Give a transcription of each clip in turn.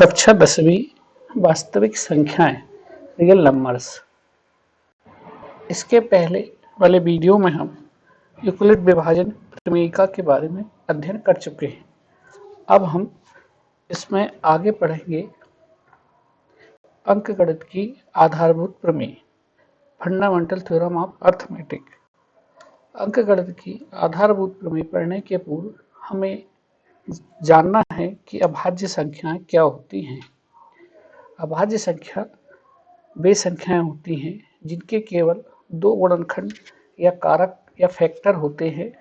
कक्षा 10वीं वास्तविक संख्याएं रियल नंबर्स। इसके पहले वाले वीडियो में हम यूक्लिड विभाजन प्रमेयिका के बारे में अध्ययन कर चुके हैं। अब हम इसमें आगे पढ़ेंगे अंकगणित की आधारभूत प्रमेय, फंडामेंटल थ्योरम ऑफ अर्थमेटिक। अंकगणित की आधारभूत प्रमेय पढ़ने के पूर्व हमें जानना है कि अभाज्य संख्याएं क्या होती हैं। अभाज्य संख्या वे संख्याएं होती हैं जिनके केवल दो गुणनखंड या कारक या फैक्टर होते हैं,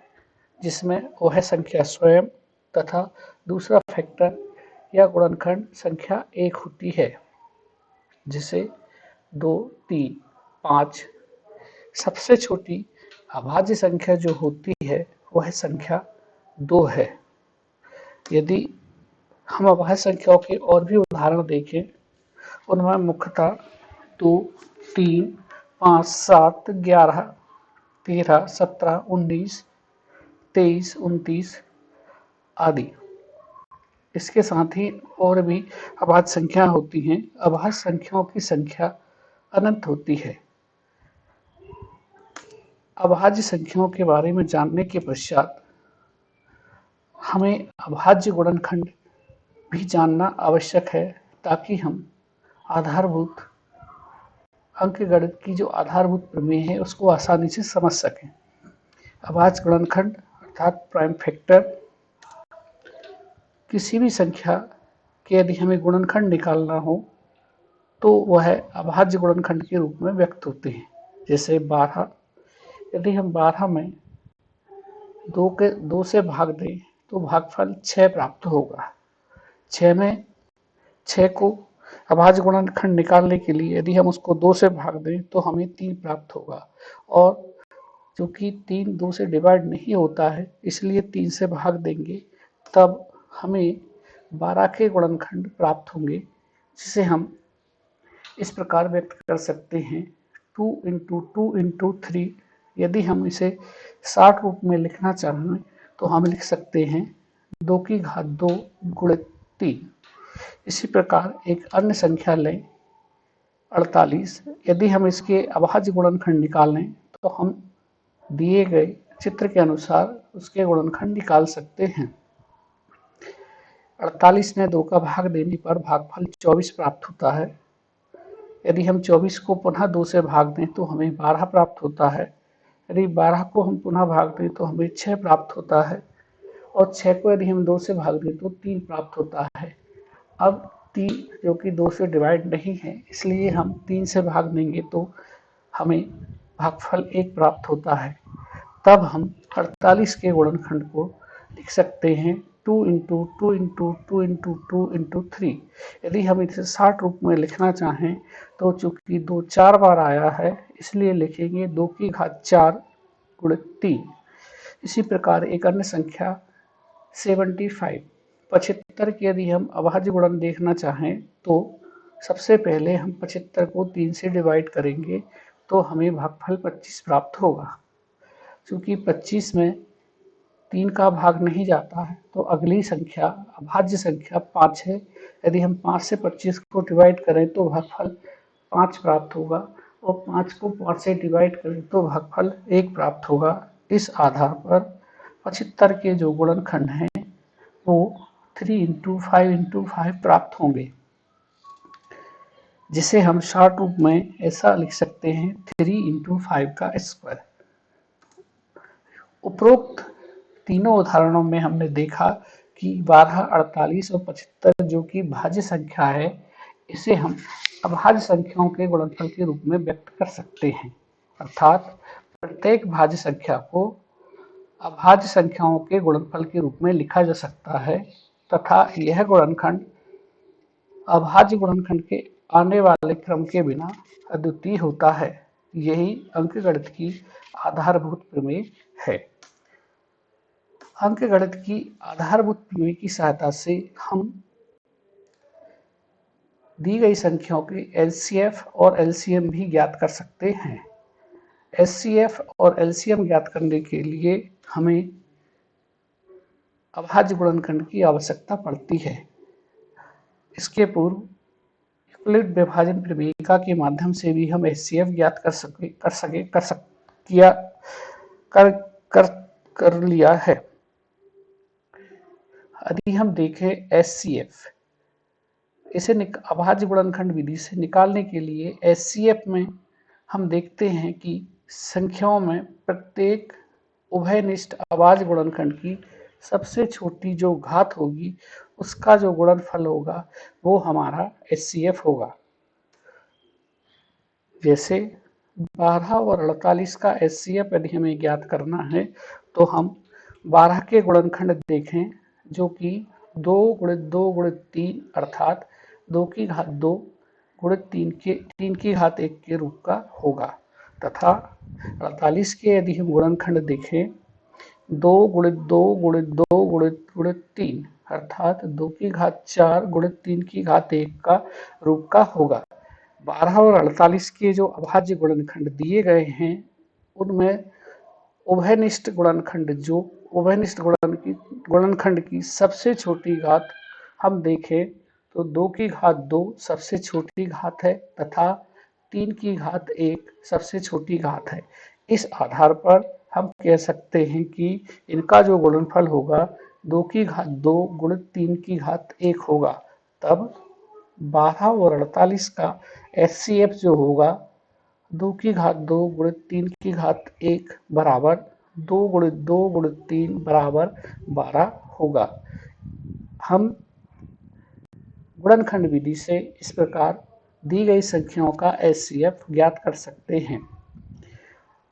जिसमें वह संख्या स्वयं तथा दूसरा फैक्टर या गुणनखंड संख्या एक होती है, जिसे 2, 3, 5। सबसे छोटी अभाज्य संख्या जो होती है वह संख्या 2 है। यदि हम अभाज्य संख्याओं के और भी उदाहरण देखें, उनमें मुख्यतः 2, 3, 5, 7, 11, 13, 17, 19, 23, 29 आदि। इसके साथ ही और भी अभाज्य संख्या होती हैं। अभाज्य संख्याओं की संख्या अनंत होती है। अभाज्य संख्याओं के बारे में जानने के पश्चात हमें अभाज्य गुणनखंड भी जानना आवश्यक है, ताकि हम आधारभूत अंकगणित की जो आधारभूत प्रमेय है उसको आसानी से समझ सकें। अभाज्य गुणनखंड अर्थात प्राइम फैक्टर किसी भी संख्या के यदि हमें गुणनखंड निकालना हो तो वह अभाज्य गुणनखंड के रूप में व्यक्त होते हैं। जैसे 12, यदि हम 12 में 2 से भाग दें तो भागफल 6 प्राप्त होगा। 6 में 6 को अभाज्य गुणनखंड निकालने के लिए यदि हम उसको 2 से भाग दें तो हमें 3 प्राप्त होगा, और चूंकि 3 2 से डिवाइड नहीं होता है इसलिए 3 से भाग देंगे, तब हमें 12 के गुणनखंड प्राप्त होंगे, जिसे हम इस प्रकार व्यक्त कर सकते हैं 2 × 2 × 3। यदि हम इसे 60 रूप में लिखना चाहें तो हम लिख सकते हैं 2 की घात 2 × 3। इसी प्रकार एक अन्य संख्या लें 48। यदि हम इसके अभाज्य गुणनखंड निकालें तो हम दिए गए चित्र के अनुसार उसके गुणनखंड निकाल सकते हैं। 48 में 2 का भाग देने पर भागफल 24 प्राप्त होता है। यदि हम 24 को पुनः 2 से भाग दें तो हमें 12 प्राप्त होता है। यदि 12 को हम पुनः भाग दें तो हमें 6 प्राप्त होता है, और 6 को यदि हम 2 से भाग दें तो 3 प्राप्त होता है। अब 3 जो कि 2 से डिवाइड नहीं है, इसलिए हम 3 से भाग देंगे तो हमें भागफल 1 प्राप्त होता है। तब हम 48 के गुणनखंड को लिख सकते हैं 2 × 2 × 2 × 2 × 3। यदि हम इसे 60 रूप में लिखना चाहें तो चूंकि 2 4 बार आया है इसलिए लिखेंगे 2 की घात 4 × 3। इसी प्रकार एक अन्य संख्या 75 की यदि हम अभाज्य गुणन देखना चाहें तो सबसे पहले हम 75 को 3 से डिवाइड करेंगे तो हमें भागफल 25 प्राप्त होगा। चूंकि 25 में 3 का भाग नहीं जाता है तो अगली संख्या अभाज्य संख्या 5 है। यदि हम 5 से 25 को डिवाइड करें तो भागफल 5 प्राप्त होगा, और 5 को 5 से डिवाइड करें तो भागफल 1 प्राप्त होगा। इस आधार पर 75 के जो गुणनखंड हैं वो 3 × 5 × 5 प्राप्त होंगे, जिसे हम शॉर्ट रूप में ऐसा लिख सकते हैं 3 × 5 का स्क्वायर। उपरोक्त तीनों उदाहरणों में हमने देखा कि 12, 48 और 75 जो कि भाज्य संख्या है, इसे हम अभाज्य संख्याओं के गुणनफल के रूप में व्यक्त कर सकते हैं। अर्थात प्रत्येक भाज्य संख्या को अभाज्य संख्याओं के गुणनफल के रूप में लिखा जा सकता है, तथा यह गुणनखंड अभाज्य गुणनखंड के आने वाले क्रम के बिना अद्वितीय होता है। यही अंकगणित की आधारभूत प्रमेय है। अंकगणित की आधारभूत प्रमेय की सहायता से हम दी गई संख्याओं के एलसीएफ और एलसीएम भी ज्ञात कर सकते हैं। एचसीएफ और एलसीएम ज्ञात करने के लिए हमें अभाज्य गुणनखंड की आवश्यकता पड़ती है। इसके पूर्व यूक्लिड विभाजन प्रमेयिका के माध्यम से भी हम HCF ज्ञात कर लिया है। यदि हम देखें HCF, इसे अभाज्य गुणनखंड विधि से निकालने के लिए HCF में हम देखते हैं कि संख्याओं में प्रत्येक उभयनिष्ठ अभाज्य गुणनखंड की सबसे छोटी जो घात होगी उसका जो गुणनफल होगा वो हमारा HCF होगा। जैसे 12 और 48 का HCF यदि हमें ज्ञात करना है तो हम 12 के गुणनखंड देखें जो कि 2 गुणित 2 गुणित 3 अर्थात 2 की घात 2 गुणित 3 की घात 1 के रूप का होगा, तथा 48 के यदि हम गुणनखंड देखें 2 गुणित 2 गुणित 2 गुणित 3 अर्थात 2 की घात 4 गुणित 3 की घात 1 का रूप का होगा। 12 और 48 के जो अभाज्य गुणनखंड दिए गए हैं उनमें उभयनिष्ठ गुणनखंड की सबसे छोटी घात हम देखें तो 2 की घात 2 सबसे छोटी घात है तथा 3 की घात 1 सबसे छोटी घात है। इस आधार पर हम कह सकते हैं कि इनका जो गुणनफल होगा 2 की घात 2 गुणित 3 की घात 1 होगा। तब 12 और 48 का HCF जो होगा 2 की घात 2 गुणित 3 की घात 1 बराबर 2 गुणित 2 गुणित 3 बराबर 12 होगा। हम गुणनखंड विधि से इस प्रकार दी गई संख्याओं का HCF ज्ञात कर सकते हैं।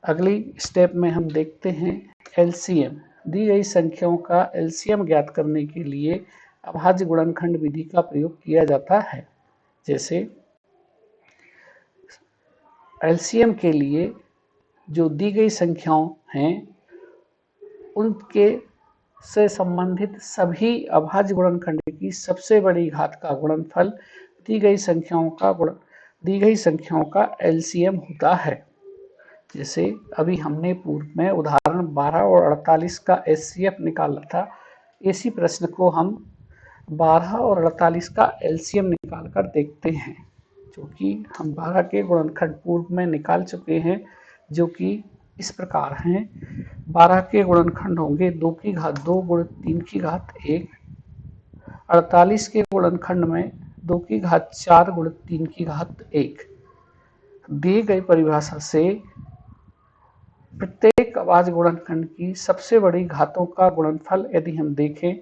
अगली स्टेप में हम देखते हैं LCM। दी गई संख्याओं का LCM ज्ञात करने के लिए अभाज्य गुणनखंड विधि का प्रयोग किया जाता है। जैसे LCM के लिए जो दी गई संख्याओं हैं उनके से संबंधित सभी अभाज्य गुणनखंड की सबसे बड़ी घात का गुणनफल दी गई संख्याओं का LCM होता है। जैसे अभी हमने पूर्व में उदाहरण 12 और 48 का HCF निकाला था, इसी प्रश्न को हम 12 और 48 का LCM निकाल कर देखते हैं, जो कि हम 12 के गुणनखंड पूर्व में निकाल चुके हैं, जो कि इस प्रकार हैं। 12 के गुणनखंड होंगे 2 की घात 2 गुणित 3 की घात 1। 48 के गुणनखंड में 2 की घात 4 गुणित 3 की घात 1। दी गई परिभाषा से प्रत्येक अभाज्य गुणनखंड की सबसे बड़ी घातों का गुणनफल यदि हम देखें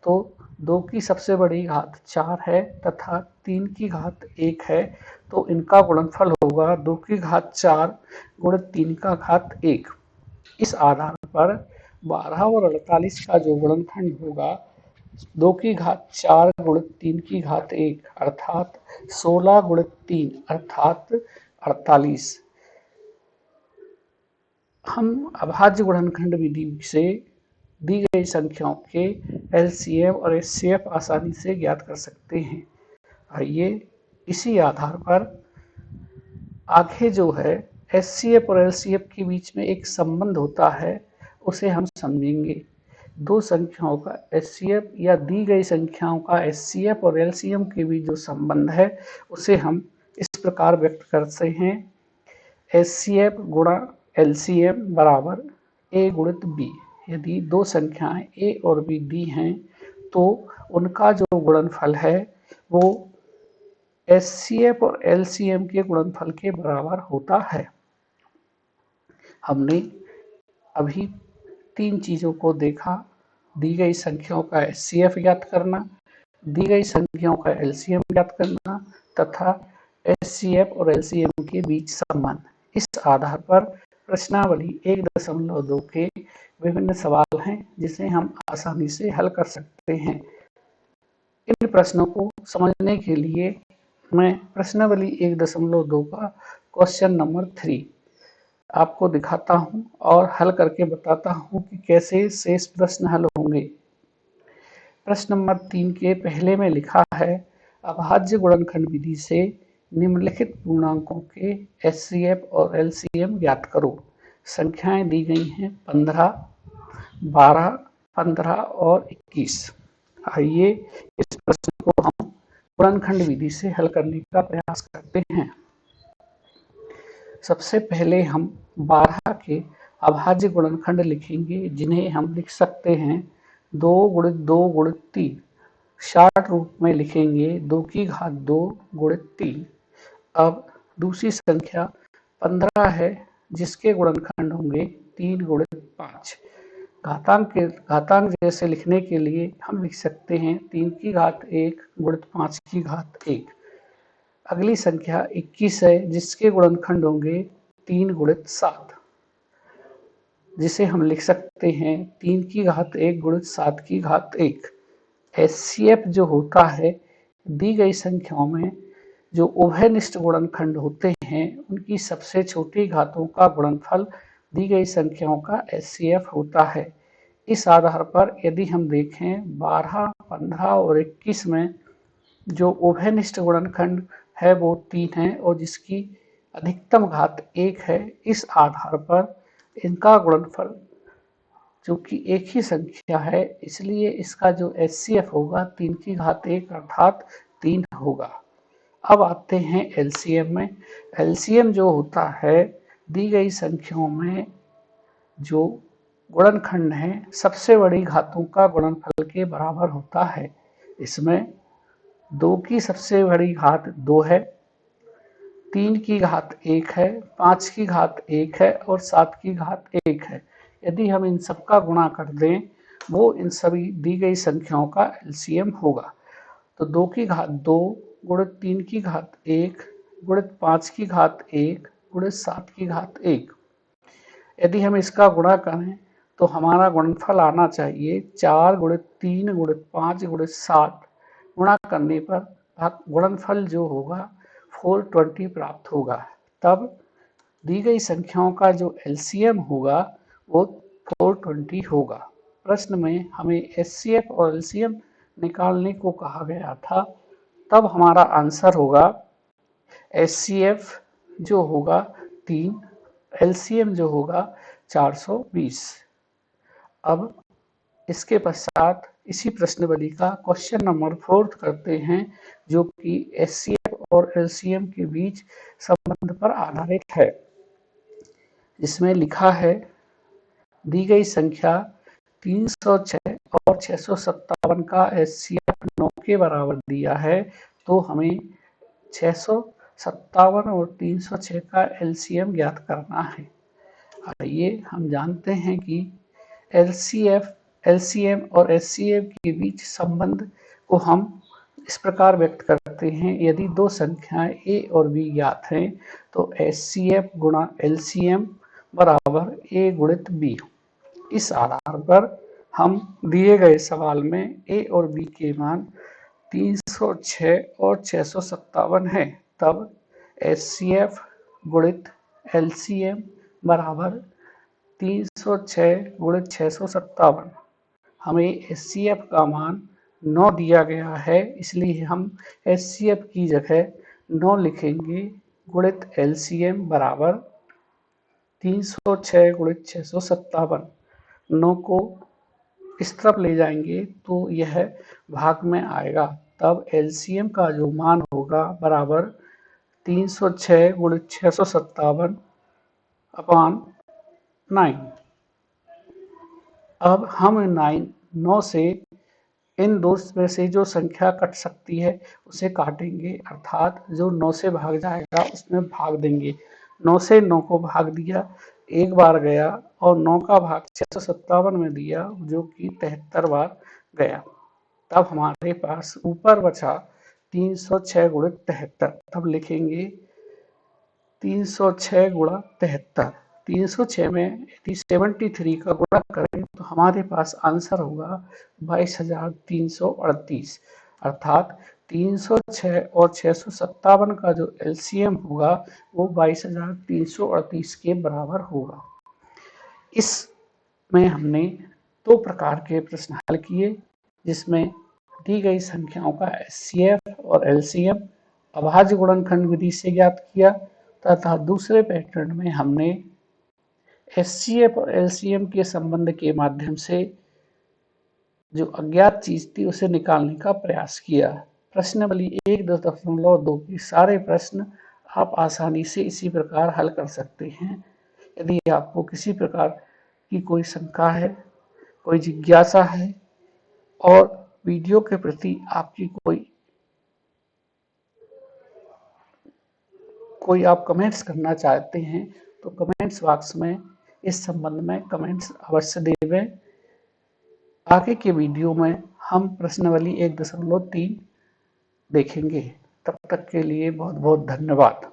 तो 2 की सबसे बड़ी घात 4 है तथा 3 की घात 1 है, तो इनका गुणनफल होगा 2 की घात 4 गुणित 3 का घात 1। इस आधार पर 12 और 48 का जो गुणनखंड होगा 2 की घात 4 गुणित 3 की घात 1 अर्थात 16 गुणित 3 अर्थात 48। हम अभाज्य गुणनखंड विधि से दी गई संख्याओं के LCM और HCF आसानी से ज्ञात कर सकते हैं। आइए इसी आधार पर आगे जो है HCF और LCF के बीच में एक संबंध होता है उसे हम समझेंगे। दो संख्याओं का HCF या दी गई संख्याओं का HCF और LCM के बीच जो संबंध है उसे हम इस प्रकार व्यक्त करते हैं, HCF गुणा LCM बराबर A गुणित B। यदि दो संख्याएं A और B दी हैं तो उनका जो गुणनफल है वो HCF और LCM के गुणनफल के बराबर होता है। हमने अभी तीन चीज़ों को देखा, दी गई संख्याओं का HCF ज्ञात करना, दी गई संख्याओं का LCM ज्ञात करना तथा HCF और LCM के बीच संबंध। इस आधार पर प्रश्नावली 1.2 के विभिन्न सवाल हैं जिसे हम आसानी से हल कर सकते हैं। इन प्रश्नों को समझने के लिए मैं प्रश्नावली 1.2 का क्वेश्चन नंबर 3 आपको दिखाता हूं और हल करके बताता हूं कि कैसे शेष प्रश्न हल होंगे। प्रश्न नंबर 3 के पहले में लिखा है, अभाज्य गुणनखंड विधि से निम्नलिखित पूर्णांकों के HCF और LCM ज्ञात करो। संख्याएं दी गई हैं 15, 12, 15 और 21। आइए इस प्रश्न को हम गुणनखंड विधि से हल करने का प्रयास करते हैं। सबसे पहले हम 12 के अभाज्य गुणनखंड लिखेंगे, जिन्हें हम लिख सकते हैं 2 गुणित 2 गुणित 3। शार्ट रूप में लिखेंगे 2 की घात 2 गुणित 3। अब दूसरी संख्या 15 है, जिसके गुणनखंड होंगे 3 गुणित 5। घातांक जैसे लिखने के लिए हम लिख सकते हैं 3 की घात 1 गुणित 5 की घात 1। अगली संख्या 21 है, जिसके गुणनखंड होंगे 3 गुणित 7, जिसे हम लिख सकते हैं 3 की घात 1 गुणित 7 की घात 1। एचसीएफ जो होता है, दी गई संख्याओं में जो उभयनिष्ठ गुणनखंड होते हैं उनकी सबसे छोटी घातों का गुणनफल दी गई संख्याओं का एचसीएफ होता है। इस आधार पर यदि हम देखें 12, 15 और 21 में जो उभयनिष्ठ गुणनखंड है वो 3 है और जिसकी अधिकतम घात 1 है। इस आधार पर इनका गुणनफल जो कि एक ही संख्या है, इसलिए इसका जो एचसीएफ होगा 3 की घात 1 अर्थात 3 होगा। अब आते हैं एलसीएम में। एलसीएम जो होता है, दी गई संख्याओं में जो गुणनखंड है सबसे बड़ी घातों का गुणनफल के बराबर होता है। इसमें 2 की सबसे बड़ी घात 2 है, 3 की घात 1 है, 5 की घात 1 है और 7 की घात 1 है। यदि हम इन सबका गुणा कर दें, वो इन सभी दी गई संख्याओं का एलसीएम होगा। तो 2 की घात 2 गुणित 3 की घात 1 गुणित 5 की घात 1 गुणित 7 की घात 1। यदि हम इसका गुणा करें तो हमारा गुणनफल आना चाहिए 4 गुणित 3 गुणित 5 गुणित 7। गुणा करने पर गुणनफल जो होगा 420 प्राप्त होगा। तब दी गई संख्याओं का जो एलसीएम होगा वो 420 होगा। प्रश्न में हमें एचसीएफ और एलसीएम निकालने को कहा गया था। तब हमारा आंसर होगा एचसीएफ जो होगा 3, एलसीएम जो होगा 420। अब इसके पश्चात इसी प्रश्नावली का क्वेश्चन नंबर 4 करते हैं, जो कि एचसीएफ और एलसीएम के बीच संबंध पर आधारित है। इसमें लिखा है दी गई संख्या 306 और 657 का एचसीएफ 9 के बराबर दिया है, तो हमें 657 और 306 का एलसीएम ज्ञात करना है। आइए हम जानते हैं कि एलसीएम और एचसीएफ के बीच संबंध को हम इस प्रकार व्यक्त करते हैं। यदि दो संख्याएं ए और बी ज्ञात हैं तो एचसीएफ गुणा एलसीएम बराबर ए गुणित बी। इस आधार पर हम दिए गए सवाल में ए और बी के मान 306 और 657 है। तब एचसीएफ गुणित एलसीएम बराबर 306 गुणित 657। हमें एचसीएफ का मान 9 दिया गया है, इसलिए हम एचसीएफ की जगह 9 लिखेंगे गुणित एलसीएम बराबर 306 गुणित 657। 9 को इस तरफ ले जाएंगे तो यह भाग में आएगा। तब एलसीएम का जो मान होगा बराबर 306 गुणित 657 अपान 9। अब हम 9 से इन दो में से जो संख्या कट सकती है उसे काटेंगे, अर्थात जो 9 से भाग जाएगा उसमें भाग देंगे। 9 से 9 को भाग दिया, एक बार गया और 9 का भाग 657 में दिया, जो कि 73 बार गया। तब हमारे पास ऊपर बचा 306 गुणित 73। तब लिखेंगे 306 गुणा 73। 306 में यदि 73 का गुणा करें तो हमारे पास आंसर होगा 22,338। अर्थात 306 और 657 का जो एलसीएम होगा वो 22,338 के बराबर होगा। इसमें हमने 2 प्रकार के प्रश्न हल किए, जिसमें दी गई संख्याओं का एचसीएफ और एलसीएम अभाज्य गुणनखंड विधि से ज्ञात किया, तथा दूसरे पैटर्न में हमने एचसीएफ और एलसीएम के संबंध के माध्यम से जो अज्ञात चीज थी उसे निकालने का प्रयास किया। प्रश्नावली 1.2 के सारे प्रश्न आप आसानी से इसी प्रकार हल कर सकते हैं। यदि आपको किसी प्रकार की कोई शंका है, कोई जिज्ञासा है और वीडियो के प्रति आपकी कोई आप कमेंट्स करना चाहते हैं तो कमेंट्स बॉक्स में इस संबंध में कमेंट्स अवश्य देवें। आगे के वीडियो में हम प्रश्नावली 1.3 देखेंगे। तब तक के लिए बहुत बहुत धन्यवाद।